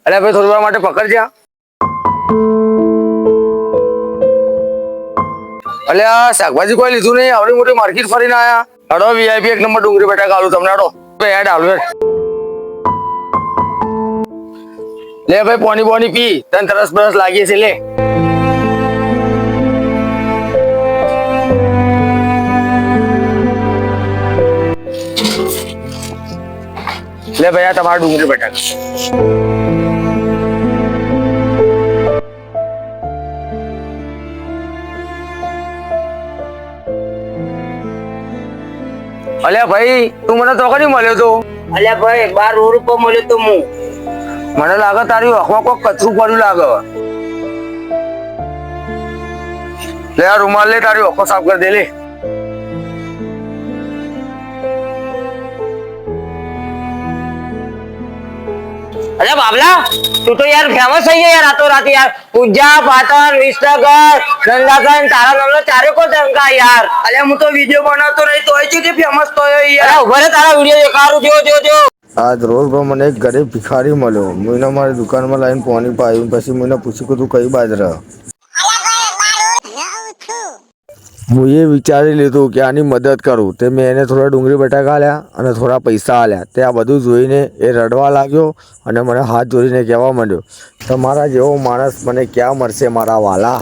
અલ્યા ભાઈ થોડી વાર માટે પકડજે. અલ્યા શાકભાજી કોઈ લીધું નહીં, આવડી મોટી માર્કેટ ફરીને આયા. હડો વીઆઈપી 1 નંબર ડુંગળી બટાકા આલું તમને. હડો એડ આલુ. લે ભાઈ પાણી બોની પી, તને તરસ બરસ લાગી છે. લે લે ભાઈ આ તમારા ડુંગળી બટાકા. અલ્યા ભાઈ તું મને તો કદી મળ્યો તો? અલ્યા ભાઈ 12 રોડ ઉપર મળ્યો તો હું. મને લાગે તારી આંખમાં કોઈ કચરું પડ્યું લાગે. લે આ રૂમાલ લે, તારી આંખો સાફ કરી દે. લે અલ્યા બાબલા તું તો યાર ફેમસ થઈ ગયો યાર રાતો રાત યાર. પૂજા પાટણ વિસનગર ગંગાગન તારા નામનો ચારે કો ટંકા યાર. અલ્યા હું તો વિડિયો બનાવતો નહીં તો હોય છે ફેમસ તો યાર. અરે ઉભા રે તારા વિડિયો દેખાડું. જો આજ રોડ પર મને એક ગરીબ ભિખારી મળ્યો. મુઈને મારી દુકાનમાં લાવીને પાણી પાયું. પછી મને પૂછ્યું કે તું કઈ બાજ રહ. હું એ વિચારી લીધું કે આની મદદ કરું. તે મેં એને થોડા ડુંગળી બટાકા આલ્યા અને થોડા પૈસા આલ્યા. તે આ બધું જોઈને એ રડવા લાગ્યો અને મને હાથ જોડીને કહેવા માંડ્યો, તમારા જેવો માણસ મને ક્યાં મળશે મારા વાલા.